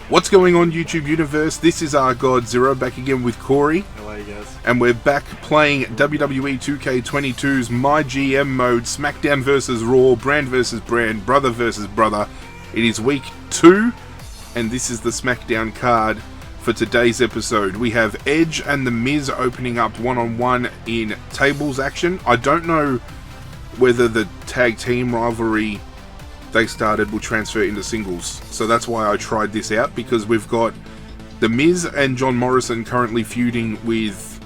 What's going on, YouTube universe? This is ArghGodzirra back again with Corey. How are you guys? And we're back playing WWE 2K22's MyGM Mode, SmackDown vs Raw, brand versus brand, brother versus brother. It is week 2, and this is the SmackDown card for today's episode. We have Edge and The Miz opening up one-on-one in tables action. I don't know whether the tag team rivalry they started will transfer into singles, so that's why I tried this out, because we've got The Miz and John Morrison currently feuding with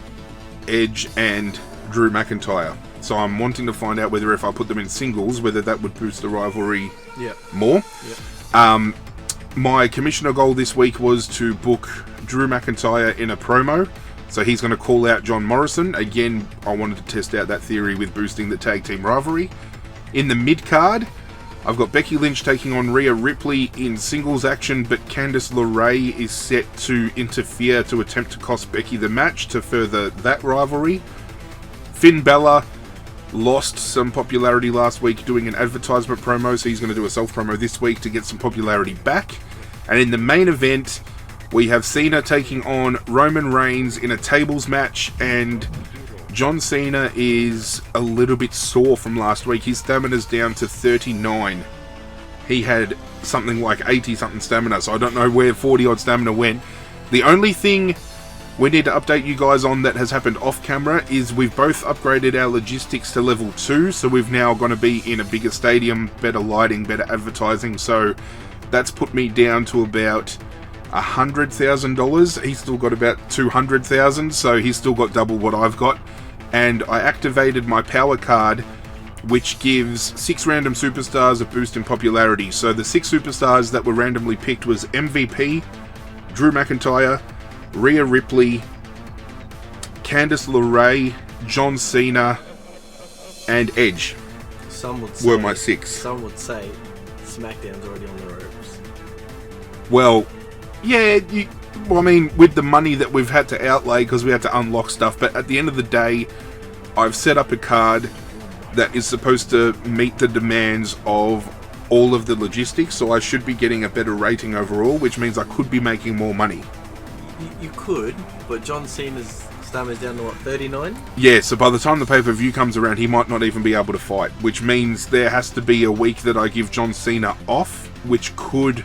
Edge and Drew McIntyre, so I'm wanting to find out whether if I put them in singles, whether that would boost the rivalry more. My commissioner goal this week was to book Drew McIntyre in a promo, so he's going to call out John Morrison. Again, I wanted to test out that theory with boosting the tag team rivalry. In the mid-card, I've got Becky Lynch taking on Rhea Ripley in singles action, but Candice LeRae is set to interfere to attempt to cost Becky the match to further that rivalry. Finn Balor lost some popularity last week doing an advertisement promo, so he's going to do a self-promo this week to get some popularity back. And in the main event, we have Cena taking on Roman Reigns in a tables match, and John Cena is a little bit sore from last week. His stamina's down to 39. He had something like 80 something stamina, so I don't know where 40 odd stamina went. The only thing we need to update you guys on that has happened off camera is we've both upgraded our logistics to level 2, so we've now going to be in a bigger stadium, better lighting, better advertising, so that's put me down to about $100,000. He's still got about 200,000, so he's still got double what I've got. And I activated my power card, which gives 6 random superstars a boost in popularity. So the 6 superstars that were randomly picked was MVP, Drew McIntyre, Rhea Ripley, Candice LeRae, John Cena, and Edge. Some would say, were my 6. Some would say SmackDown's already on the ropes. Well, yeah, I mean, with the money that we've had to outlay because we had to unlock stuff, but at the end of the day, I've set up a card that is supposed to meet the demands of all of the logistics, so I should be getting a better rating overall, which means I could be making more money. You could, but John Cena's stamina's down to what, 39? Yeah, so by the time the pay-per-view comes around, he might not even be able to fight, which means there has to be a week that I give John Cena off, which could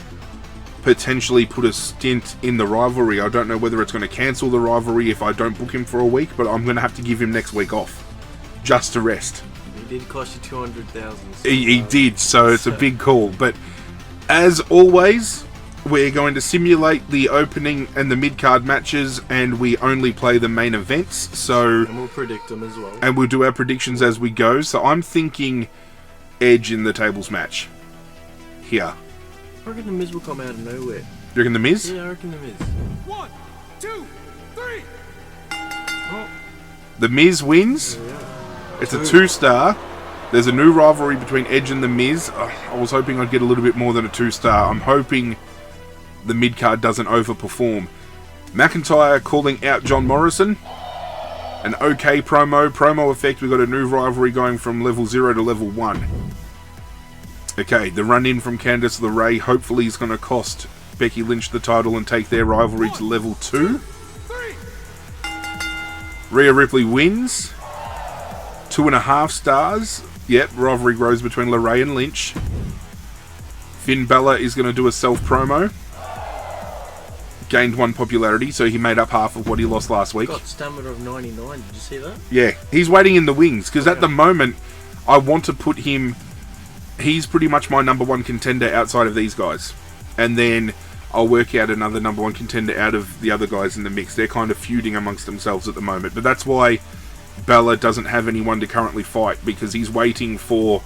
potentially put a stint in the rivalry. I don't know whether it's going to cancel the rivalry if I don't book him for a week, but I'm going to have to give him next week off just to rest. He did cost you 200,000. He did, so it's a big call. But as always, we're going to simulate the opening and the mid-card matches, and we only play the main events. So, and we'll predict them as well. And we'll do our predictions as we go. So I'm thinking Edge in the tables match here. I reckon The Miz will come out of nowhere. You reckon The Miz? Yeah, I reckon The Miz. 1, 2, 3. Oh. The Miz wins. Yeah. It's a 2-star. There's a new rivalry between Edge and The Miz. I was hoping I'd get a little bit more than a 2-star. I'm hoping the mid-card doesn't overperform. McIntyre calling out John Morrison. An okay promo. Promo effect, we've got a new rivalry going from level 0 to level 1. Okay, the run-in from Candice LeRae hopefully is going to cost Becky Lynch the title and take their rivalry to level 2. Rhea Ripley wins. 2.5 stars. Yep, rivalry grows between LeRae and Lynch. Finn Balor is going to do a self-promo. Gained 1 popularity, so he made up half of what he lost last week. Got stamina of 99, did you see that? Yeah, he's waiting in the wings, because at the moment, I want to put him... He's pretty much my number 1 contender outside of these guys. And then I'll work out another number 1 contender out of the other guys in the mix. They're kind of feuding amongst themselves at the moment. But that's why Balor doesn't have anyone to currently fight, because he's waiting for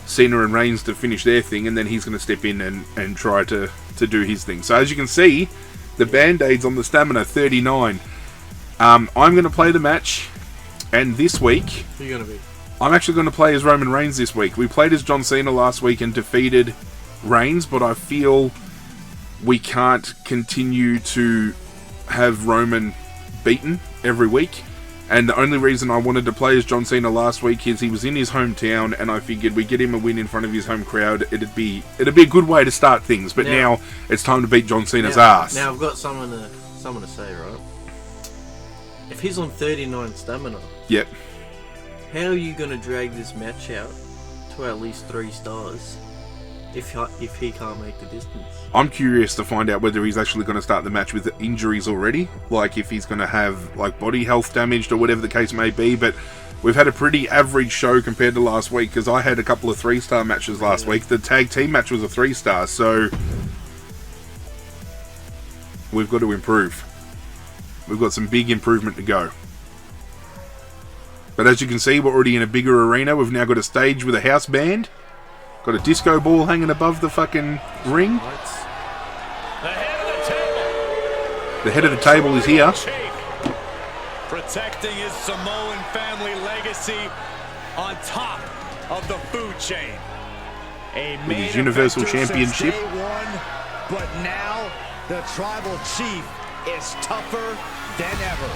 Cena and Reigns to finish their thing, and then he's going to step in and try to do his thing. So as you can see, the Band-Aids on the stamina, 39. I'm going to play the match, and this week... Who are you going to be? I'm actually going to play as Roman Reigns this week. We played as John Cena last week and defeated Reigns, but I feel we can't continue to have Roman beaten every week. And the only reason I wanted to play as John Cena last week is he was in his hometown, and I figured we get him a win in front of his home crowd. It'd be a good way to start things. But now it's time to beat John Cena's ass. Now I've got someone to say, right? If he's on 39 stamina, yep. How are you going to drag this match out to at least 3 stars if he can't make the distance? I'm curious to find out whether he's actually going to start the match with injuries already, like if he's going to have like body health damaged or whatever the case may be. But we've had a pretty average show compared to last week, because I had a couple of 3-star matches last week. The tag team match was a 3-star, so we've got to improve. We've got some big improvement to go. But as you can see, we're already in a bigger arena. We've now got a stage with a house band. Got a disco ball hanging above the fucking ring. The head of the table is here. Protecting his Samoan family legacy on top of the food chain. With his Universal Championship. But now the tribal chief is tougher than ever.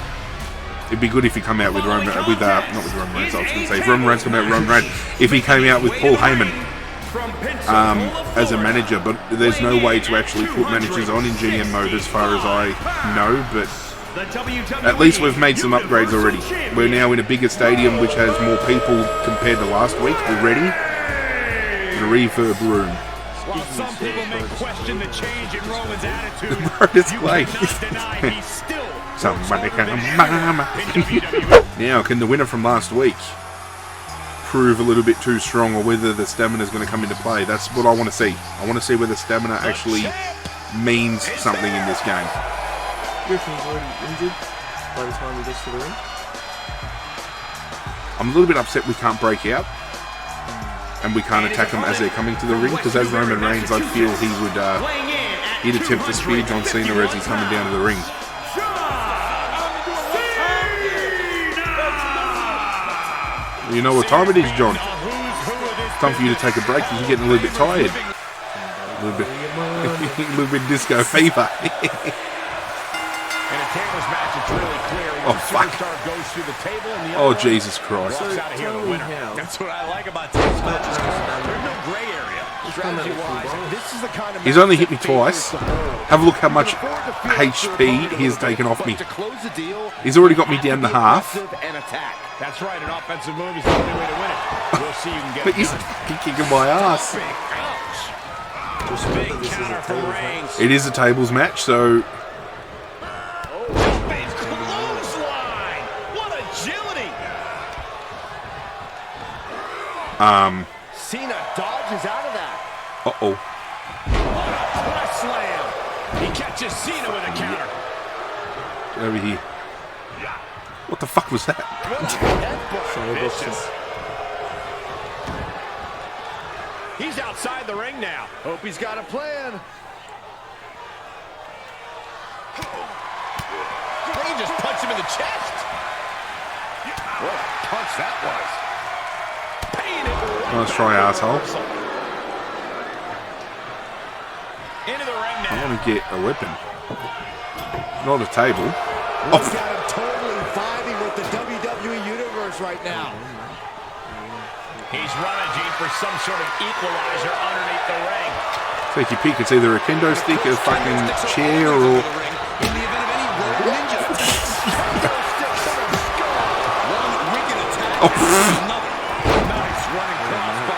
It'd be good if he come out with not with Roman Reigns. I was going to say if Roman Reigns come out with Roman Reigns, if he came out with Paul Heyman as a manager. But there's no way to actually put managers on in GM mode as far as I know. But at least we've made some upgrades already. We're now in a bigger stadium which has more people compared to last week already. In a refurb room. While some people may question the change in Roman's attitude, it's you like cannot deny he's still somebody can mama. Now, can the winner from last week prove a little bit too strong, or whether the stamina is going to come into play? That's what I want to see. I want to see whether stamina actually means something in this game. Griffin's already injured by the time he gets to the ring. I'm a little bit upset we can't break out and we can't attack them as they're coming to the ring, because as Roman Reigns, I feel he'd attempt to spear John Cena as he's coming down to the ring. You know what time it is, John? It's time for you to take a break. You're getting a little bit tired. A little bit disco fever. Oh, fuck. Oh, Jesus Christ. That's what I like about these matches. There's no gray area. Strategy-wise, this is the kind of he's only hit me twice. Have a look how much HP he has taken off me. He's already got me down to half. That's right, an offensive move is the only way to win it. We'll see you can get but he's kicking my ass. Big counter from Reigns. It is a tables match, so Cena dodges out of that. Uh-oh. What a slam. He catches Cena with a counter. Get over here. What the fuck was that? Vicious. He's outside the ring now. Hope he's got a plan. He just punched him in the chest. What a punch that was. Nice try, asshole. Into the ring now. I want to get a weapon. Not a table. Look at him totally vibing with the WWE Universe right now. He's rummaging for some sort of equalizer underneath the ring. Take your pick. It's either a kendo stick, a fucking chair, or... In the event of any road ninja.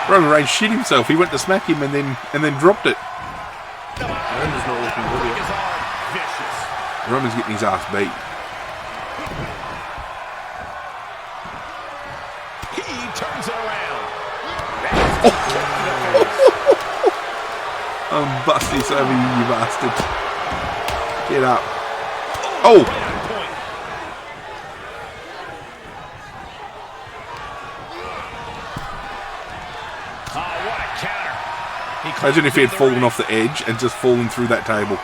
Roman Reigns shit himself. He went to smack him and then dropped it. Roman's not looking good yet. Roman's getting his ass beat. He turns it around. I'm busting this over you bastard. Get up. Oh! Imagine if he had fallen off the edge and just fallen through that table.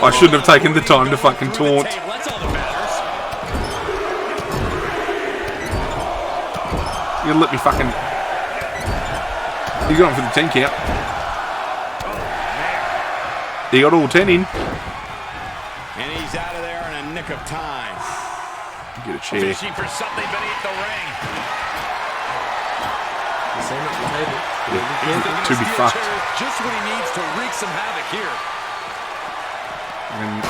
I shouldn't have taken the time to fucking taunt. You let me fucking... He's going for the 10 count. He got all 10 in. And he's out of there in a nick of time. Get a chair. Fishing for something beneath the ring. The same at the table. Yeah, to be fucked. Just what he needs to wreak some havoc here. And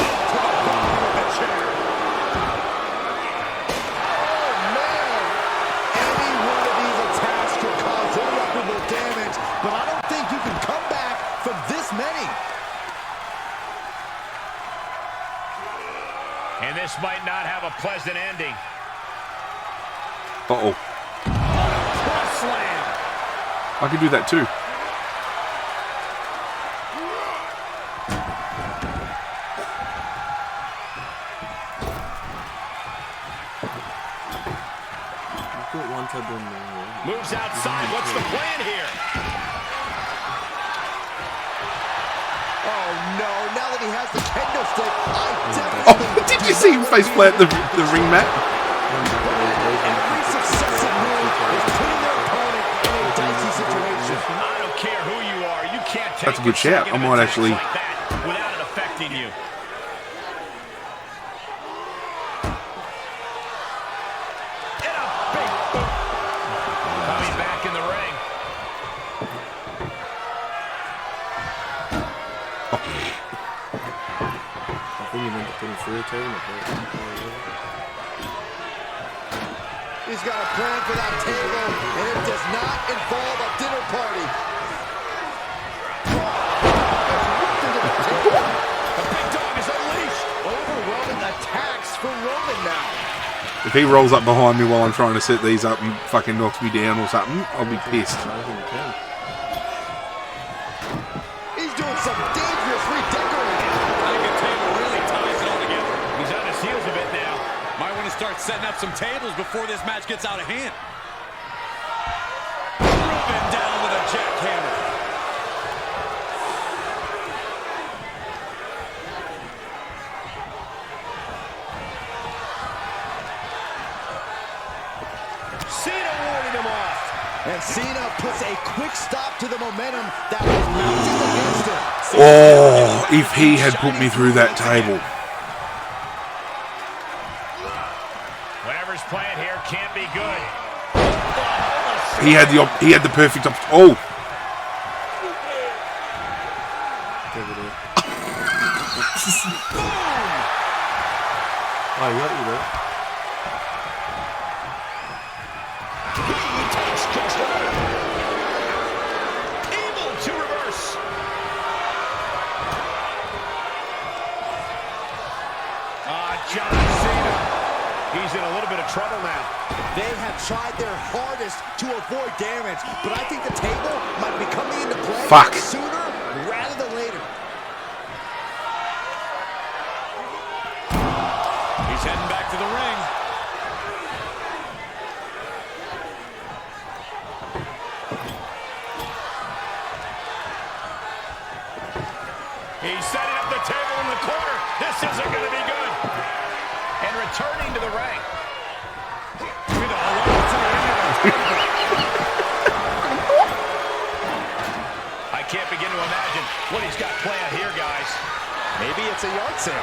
but I don't think you can come back from this many. And this might not have a pleasant ending. uh-oh. Cross slam. I could do that too. Got one tab on there. Moves outside. What's the plan here? Oh no! Now that he has the kendo stick, I Oh, did you see him face plant the ring mat? Every successive move is putting their opponent in a dicey situation. I don't care who you are. You can't take That's a good shout. I might actually. like that without it affecting you. He's got a plan for that table, and it does not involve a dinner party. The big dog is unleashed. Overwhelming attacks for Roman now. If he rolls up behind me while I'm trying to set these up and fucking knocks me down or something, I'll be pissed. He's doing some dangerous redecorating. I think the table really ties it all together. He's on his heels a bit now. Might want to start setting up some tables before this match gets out of hand. Ruben down with a jackhammer. Cena warding him off. And Cena puts a quick stop to the momentum that was mounting against him. Oh, if he had put me through that table. Whatever's playing here can't be good. He had the perfect oh. Oh, you got you there. Able to reverse. John Cena. He's in a little bit of trouble now. They have tried their hardest to avoid damage, but I think the table might be coming into play sooner rather than later. He's heading back to the ring. He's setting up the table in the corner. This isn't going to be good. And returning to the ring. I can't begin to imagine what he's got planned here, guys. Maybe it's a yard sale.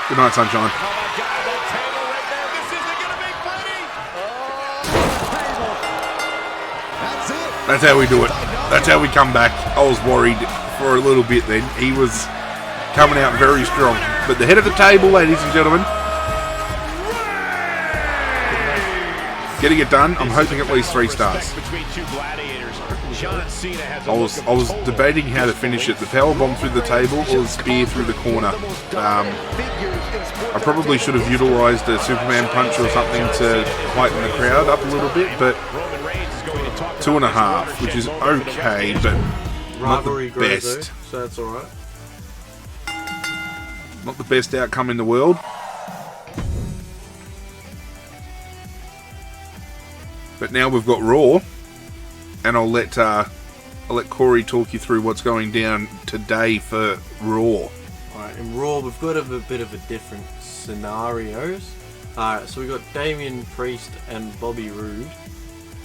Good night, sunshine. Oh my God, that table right there. This isn't going to be pretty. Table. That's it. That's how we do it. That's how we come back. I was worried for a little bit then. He was coming out very strong. But the head of the table, ladies and gentlemen. Getting it done. I'm hoping at least 3 stars. I was debating how to finish it. The power bomb through the table or the spear through the corner. I probably should have utilised a Superman punch or something to heighten the crowd up a little bit, but 2.5, which is okay, but not the best. So that's alright. Not the best outcome in the world. But now we've got Raw, and I'll let Corey talk you through what's going down today for Raw. Alright, in Raw we've got a bit of a different scenarios. Alright, so we've got Damian Priest and Bobby Roode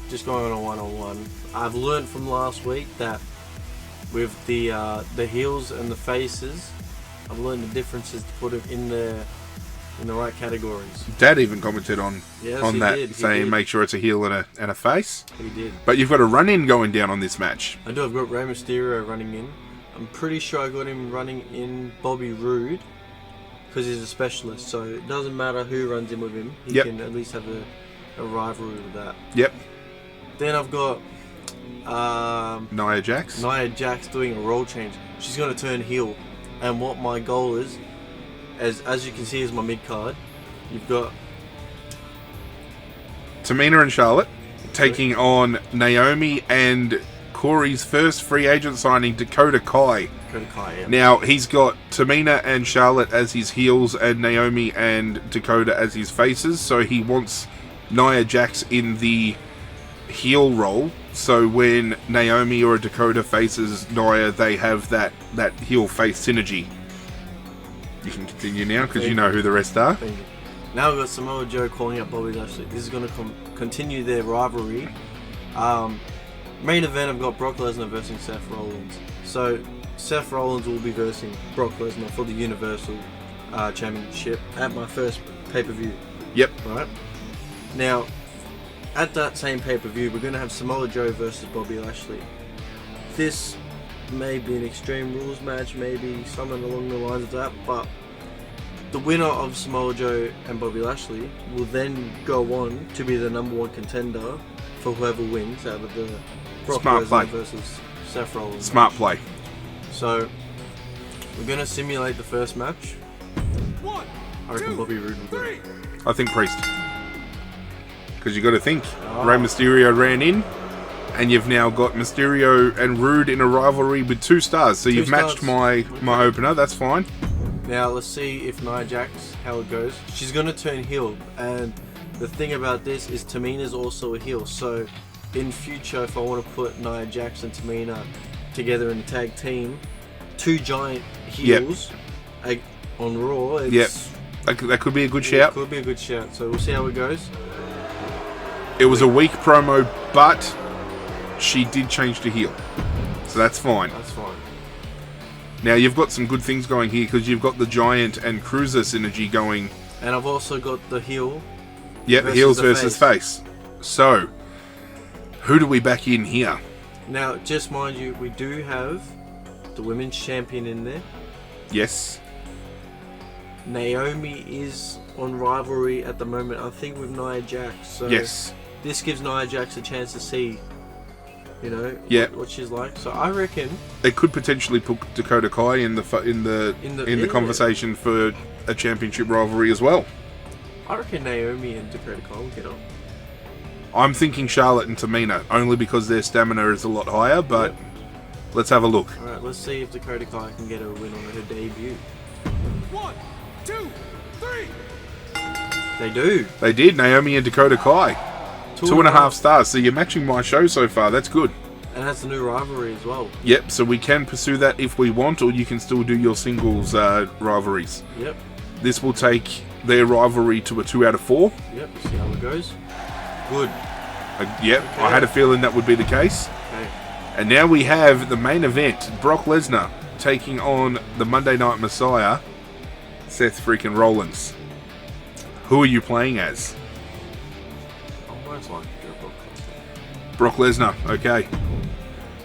just going on a one-on-one. I've learned from last week that with the heels and the faces, I've learned the differences to put them in the right categories. Dad even commented on that, saying make sure it's a heel and a face. He did. But you've got a run-in going down on this match. I do. I've got Rey Mysterio running in. I'm pretty sure I got him running in Bobby Roode because he's a specialist. So it doesn't matter who runs in with him. He can at least have a rivalry with that. Yep. Then I've got Nia Jax. Nia Jax doing a role change. She's going to turn heel. And what my goal is, as you can see is my mid card, you've got Tamina and Charlotte taking on Naomi and Corey's first free agent signing, Dakota Kai. Now, he's got Tamina and Charlotte as his heels and Naomi and Dakota as his faces, so he wants Nia Jax in the heel role, so when Naomi or Dakota faces Nia, they have that heel face synergy. You can continue now because you know who the rest are. Now we've got Samoa Joe calling out Bobby Lashley. This is going to continue their rivalry. Main event, I've got Brock Lesnar versus Seth Rollins. So Seth Rollins will be versing Brock Lesnar for the Universal Championship at my first pay-per-view. Yep. Right? Now, at that same pay-per-view, we're going to have Samoa Joe versus Bobby Lashley. This may be an Extreme Rules match, maybe something along the lines of that, but the winner of Samoa Joe and Bobby Lashley will then go on to be the #1 contender for whoever wins out of the Brock Lesnar versus Seth Rollins Smart match. play. So, we're going to simulate the first match. I reckon Bobby Roode will win. I think Priest. Because you got to think, Rey Mysterio ran in, and you've now got Mysterio and Roode in a rivalry with 2 stars. So you've matched my opener. That's fine. Now let's see if Nia Jax, how it goes. She's going to turn heel, and the thing about this is Tamina's also a heel. So in future, if I want to put Nia Jax and Tamina together in a tag team, 2 giant heels on Raw. That could be a good shout. It could be a good shout. So we'll see how it goes. It was a weak promo, but she did change to heel. So that's fine. That's fine. Now you've got some good things going here because you've got the Giant and Cruiser synergy going. And I've also got the heel. Yep, heels versus face. So, who do we back in here? Now, just mind you, we do have the women's champion in there. Yes. Naomi is on rivalry at the moment, I think, with Nia Jax. So yes. This gives Nia Jax a chance to see, what she's like. So I reckon they could potentially put Dakota Kai in the conversation for a championship rivalry as well. I reckon Naomi and Dakota Kai will get on. I'm thinking Charlotte and Tamina, only because their stamina is a lot higher, but let's have a look. Alright, let's see if Dakota Kai can get a win on her debut. 1, 2, 3. They do. They did, Naomi and Dakota Kai. 2.5 stars, so you're matching my show so far, that's good. And that's a new rivalry as well. Yep, so we can pursue that if we want, or you can still do your singles rivalries. Yep. This will take their rivalry to a 2 out of 4. Yep, see how it goes. Good. Yep, okay. I had a feeling that would be the case. Okay. And now we have the main event, Brock Lesnar taking on the Monday Night Messiah, Seth freaking Rollins. Who are you playing as? I almost like to go Brock Lesnar, okay.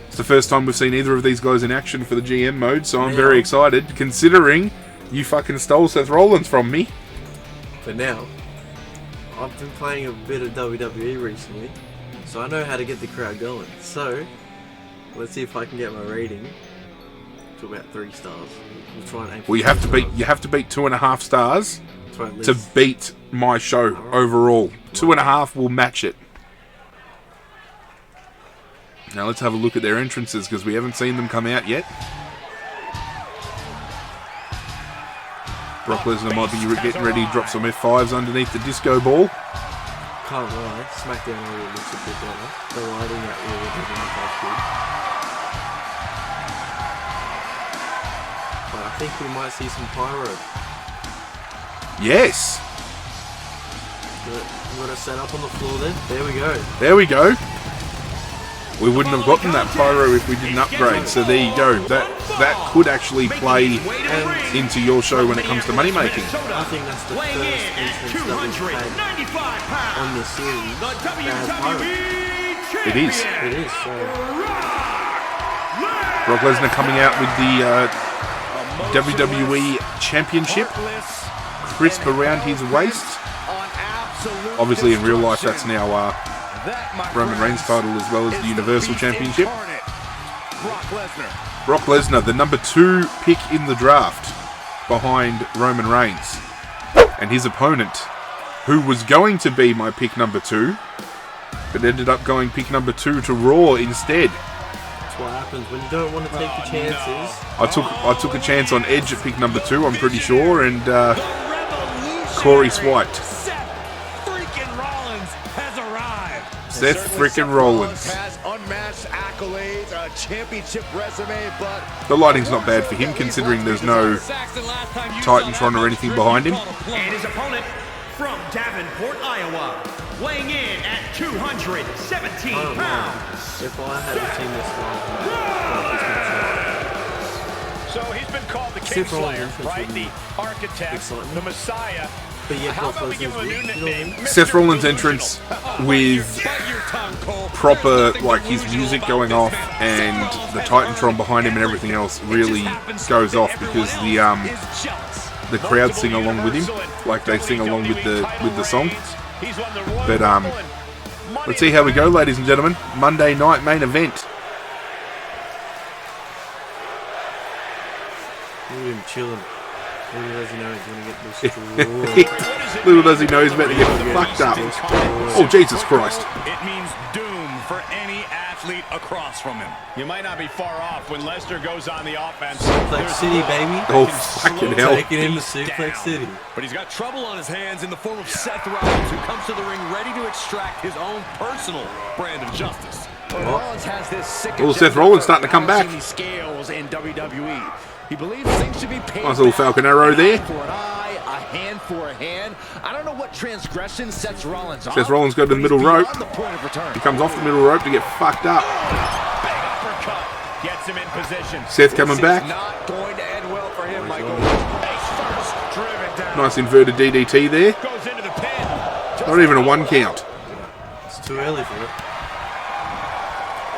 It's the first time we've seen either of these guys in action for the GM mode, so I'm very excited, considering you fucking stole Seth Rollins from me. For now, I've been playing a bit of WWE recently, so I know how to get the crowd going. So, let's see if I can get my rating to about 3 stars. We'll try and aim for you have to beat 2.5 stars to beat my show overall. 2.5 will match it. Now let's have a look at their entrances because we haven't seen them come out yet. Brock Lesnar might be getting ready to drop some F5s underneath the disco ball. Can't lie, SmackDown already looks a bit better. The lighting out here doesn't look that good. But I think we might see some pyro. Yes! We've got to set up on the floor then. There we go. There we go. We wouldn't have gotten that pyro if we didn't upgrade. So there you go. That could actually play into your show when it comes to money making. I think that's the first entrance that we've had on this series that has pyro. It is. It is. So. Brock Lesnar coming out with the WWE Championship, crisp around his waist. Obviously, in real life, that's now Roman Reigns' title as well as the Universal Championship. Brock Lesnar, the number 2 pick in the draft, behind Roman Reigns, and his opponent, who was going to be my pick number 2, but ended up going pick number 2 to Raw instead. That's what happens when you don't want to take the chances. I took a chance on Edge at pick number 2, I'm pretty sure, and Corey swiped. Seth freaking Rollins. Has unmatched accolades, a championship resume, but the lighting's not bad for him, considering there's no Titantron or anything behind him. And his opponent from Davenport, Iowa, weighing in at 217 pounds. If I had seen this live, so he's been called the King Slayer, right? The architect, the Messiah. but yeah, how about we give him a new nickname? Seth Rollins' entrance with proper, like, his music going off and the Titantron behind him and everything else really goes off, because the crowd sing along with him, like they sing along with the song. But let's see how we go, ladies and gentlemen. Monday night main event. Look at him chilling. Little does he know he's going to get destroyed. Little does he know he's about to get fucked up. Oh, Jesus Christ. It means doom for any athlete across from him. You might not be far off when Lesnar goes on the offense. Suplex City, baby. Oh, fucking hell. Taking him to Suplex City. But he's got trouble on his hands in the form of Seth Rollins, who comes to the ring ready to extract his own personal brand of justice. Rollins has this sick Oh, Seth Rollins starting to come back. scales in WWE. He believes things should be paid. Nice little Falcon Arrow there. For an eye, a hand for a hand. I don't know what transgression sets Rollins on. Seth Rollins go to the middle rope. The point of return. He comes off the middle rope to get fucked up. Big uppercut gets him in position. Seth coming back. Not going to end well for him, Michael. First driven down. Nice inverted DDT there. Goes into the pin. Not even a 1 count. It's too early for it.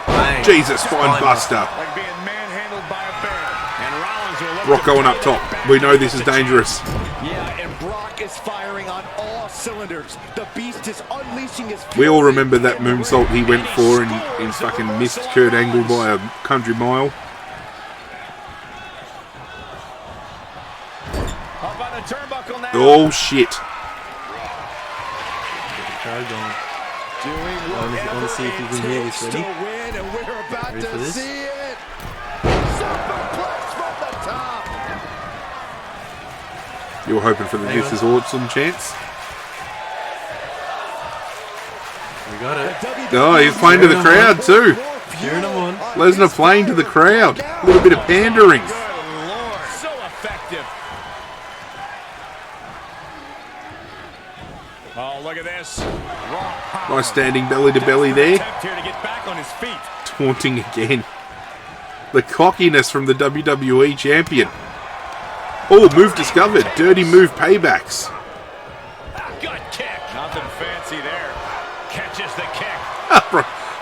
Bang. Jesus, spine buster. Like being manhandled by a bear. And Rollins will look Brock going up top. We know this is dangerous. Yeah, and Brock is firing on all cylinders. The beast is unleashing his We all remember that moonsault he went for and fucking missed Kurt Angle by a country mile. up on the turnbuckle now. Oh, shit. Crowd going. I want to see if you can hear this. Ready? Win, and we're about Ready to for this? see it. Superplex from the top. You're hoping for the This Is Awesome chance. We got it. Oh, he's playing to the crowd too. Cheering him on. Lesnar playing to the crowd. A little bit of pandering. Good Lord. So effective. Oh, look at this. Raw power. Nice standing belly to belly there. Attempt here to get back on his feet. Taunting again. The cockiness from the WWE Champion. Oh, move discovered. Dirty move paybacks. Good kick. Nothing fancy there. Catches the kick.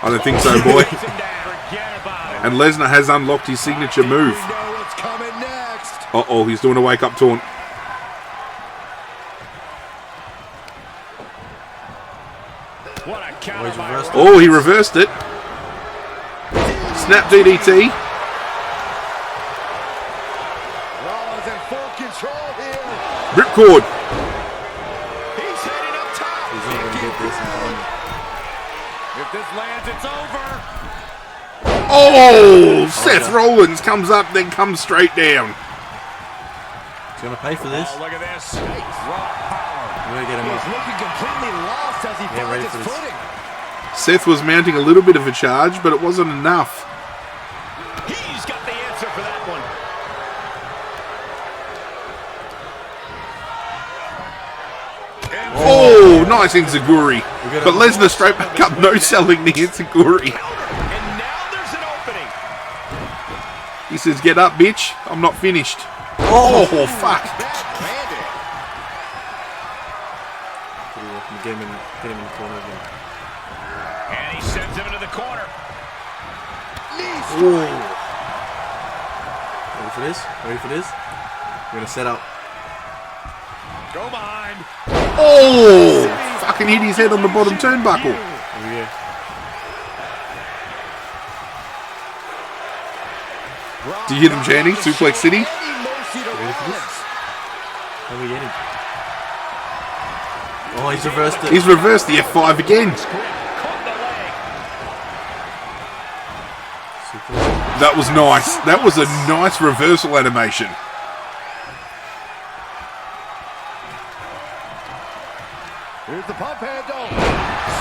I don't think so, boy. Takes him down. Forget about it. And Lesnar has unlocked his signature move. We know what's coming next. Uh-oh, he's doing a wake-up taunt. What a counter by reversed it. Oh, he reversed it. Snap DDT. Rollins in full control here. Ripcord. He's heading up top. He's not going to get this in time. If this lands, it's over. Oh, Seth Rollins comes up, then comes straight down. He's going to pay for this. Oh, look at this. Raw power. We're going to get him He's up. looking completely lost as he Yeah, ready finds his for this. footing. Seth was mounting a little bit of a charge, but it wasn't enough. He's got the answer for that one. Oh, nice Enziguri. But Lesnar straight back up, no selling the Enziguri. And He says, "Get up, bitch. I'm not finished." Oh, fuck. Get him in the corner again. And he sends him into the corner. Ooh. Ready for this? Ready for this? We're gonna set up. Go behind. Oh! Fucking hit his head on the bottom turnbuckle. Oh yeah. Do you hear them chanting? Suplex City? Ready for this? How we get him? Oh, he's reversed it. He's reversed the F5 again. That was nice. That was a nice reversal animation. Here's the pump handle.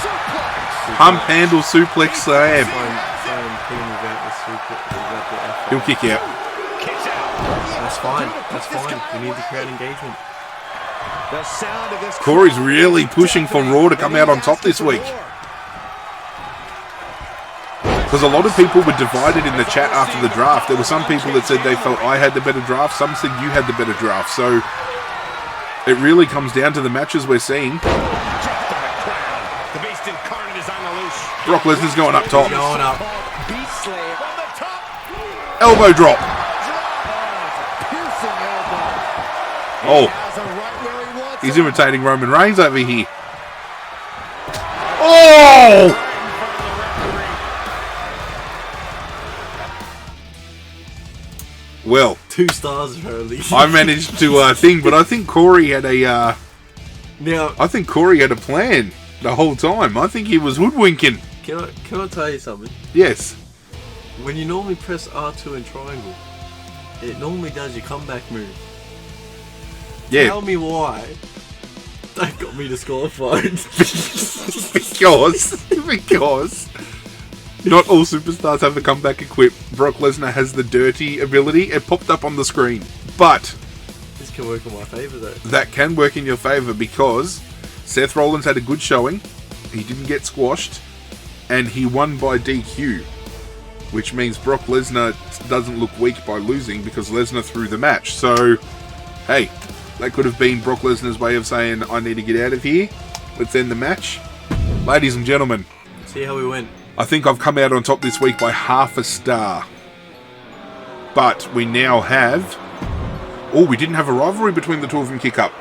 Suplex. Pump handle suplex slam. He'll kick out. That's fine. That's fine. We need the crowd engagement. The sound of this. Corey's really pushing for Raw to come out on top this week. Because a lot of people were divided in the chat after the draft. There were some people that said they felt I had the better draft. Some said you had the better draft. So it really comes down to the matches we're seeing. The beast incarnate is on the loose. Brock Lesnar's going up top. Going up. Beast slam from the top. Elbow drop. Piercing elbow. Oh, Has him right where he wants he's him. imitating Roman Reigns over here. Oh! Well, 2 stars apparently. I managed to think, but I think Corey had a. Now, I think Corey had a plan the whole time. I think he was hoodwinking. can I tell you something? Yes. When you normally press R2 and triangle, it normally does your comeback move. Yeah. Tell me why that got me disqualified. because not all superstars have the comeback equipped. Brock Lesnar has the dirty ability. It popped up on the screen. But This can work in my favour though. that can work in your favour because Seth Rollins had a good showing. He didn't get squashed. And he won by DQ. Which means Brock Lesnar doesn't look weak by losing because Lesnar threw the match. So, hey, that could have been Brock Lesnar's way of saying, I need to get out of here. Let's end the match. Ladies and gentlemen, See how we went. I think I've come out on top this week by half a star. But we now have... Oh, we didn't have a rivalry between the two of them kick up.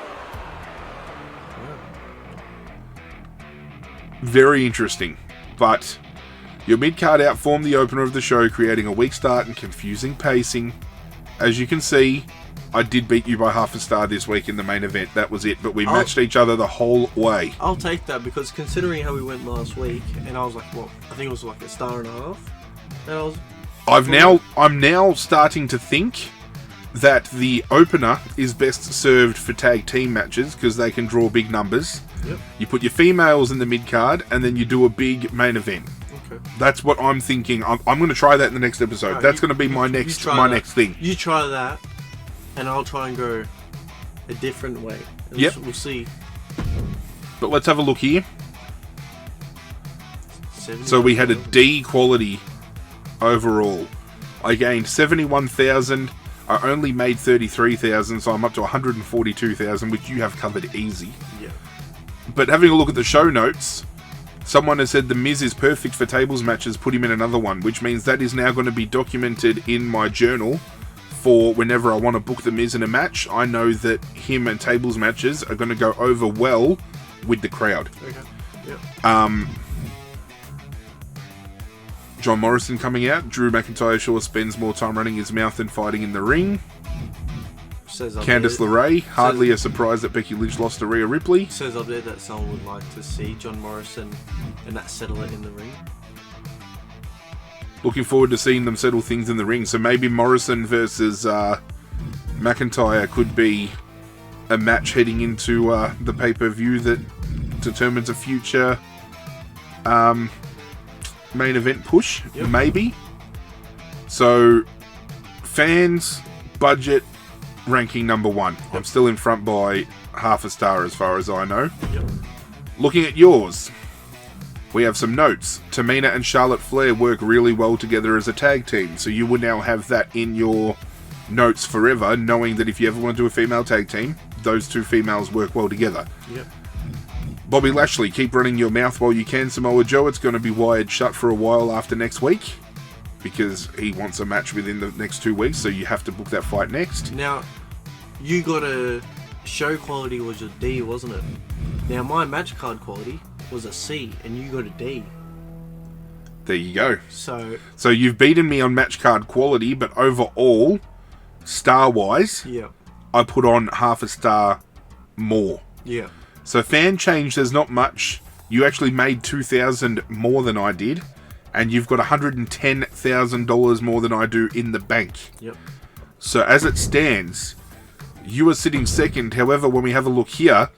Very interesting. But your mid-card outformed the opener of the show, creating a weak start and confusing pacing. As you can see, I did beat you by half a star this week in the main event. That was it. But we matched each other the whole way. I'll take that because considering how we went last week, and I was like, what? I think it was like 1.5 stars. And I was. I'm now starting to think that the opener is best served for tag team matches because they can draw big numbers. Yep. You put your females in the mid card and then you do a big main event. Okay. That's what I'm thinking. I'm going to try that in the next episode. Right, That's going to be my next thing. You try that, and I'll try and go a different way. And Yep. We'll see. But let's have a look here. 70. So we had a D quality overall. I gained 71,000. I only made 33,000, so I'm up to 142,000, which you have covered easy. Yeah. But having a look at the show notes, someone has said The Miz is perfect for tables matches, put him in another one, which means that is now going to be documented in my journal for whenever I want to book The Miz in a match. I know that him and tables matches are going to go over well with the crowd. Okay. Yeah. John Morrison coming out. Drew McIntyre sure spends more time running his mouth than fighting in the ring. Says up Candice there, LeRae. Hardly a surprise that Becky Lynch lost to Rhea Ripley. says up there that someone would like to see John Morrison and that settle it in the ring. Looking forward to seeing them settle things in the ring. So maybe Morrison versus McIntyre could be a match heading into the pay-per-view that determines a future main event push. Yep. Maybe. So fans, budget, ranking number 1. Yep. I'm still in front by half a star as far as I know. Yep. Looking at yours. We have some notes. Tamina and Charlotte Flair work really well together as a tag team, so you would now have that in your notes forever, knowing that if you ever want to do a female tag team, those two females work well together. Yep. Bobby Lashley, keep running your mouth while you can, Samoa Joe. It's going to be wired shut for a while after next week, because he wants a match within the next 2 weeks, so you have to book that fight next. Now, you got a show quality was a D, wasn't it? Now, my match card quality was a C, and you got a D. There you go. So you've beaten me on match card quality, but overall, star-wise, yeah, I put on half a star more. Yeah. So fan change, there's not much. You actually made $2,000 more than I did, and you've got $110,000 more than I do in the bank. Yep. So as it stands, you are sitting second. However, when we have a look here,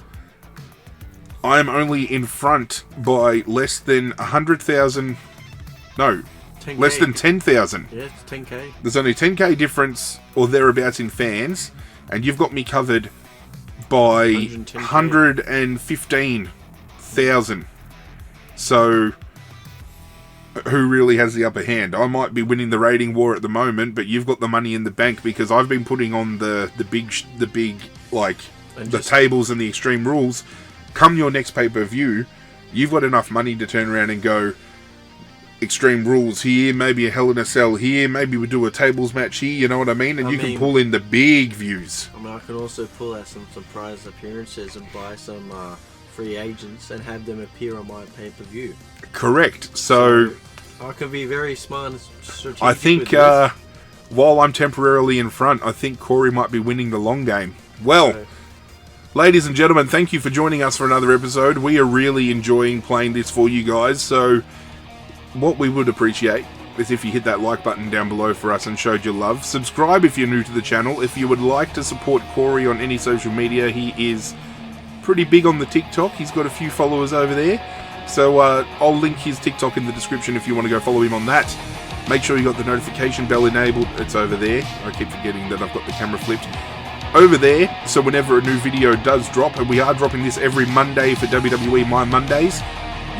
I am only in front by less than 100,000. No, 10K. less than 10,000. Yeah, it's 10K. There's only 10K difference or thereabouts in fans, and you've got me covered by 115,000. So, who really has the upper hand? I might be winning the rating war at the moment, but you've got the money in the bank because I've been putting on the big like the tables and the Extreme Rules. Come your next pay-per-view, you've got enough money to turn around and go Extreme Rules here, maybe a Hell in a Cell here, maybe we do a tables match here, you know what I mean? And you can pull in the big views. I mean, I can also pull out some surprise appearances and buy some free agents and have them appear on my pay-per-view. Correct. So I can be very smart and strategic. I think while I'm temporarily in front, I think Corey might be winning the long game. Well, ladies and gentlemen, thank you for joining us for another episode. We are really enjoying playing this for you guys. So what we would appreciate is if you hit that like button down below for us and showed your love. Subscribe if you're new to the channel. If you would like to support Corey on any social media, he is pretty big on the TikTok. He's got a few followers over there. So I'll link his TikTok in the description if you want to go follow him on that. Make sure you got the notification bell enabled. It's over there. I keep forgetting that I've got the camera flipped. Over there, so whenever a new video does drop, and we are dropping this every Monday for WWE My Mondays,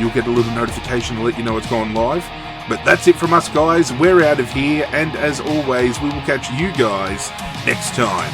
you'll get a little notification to let you know it's gone live. But that's it from us, guys. We're out of here, and as always, we will catch you guys next time.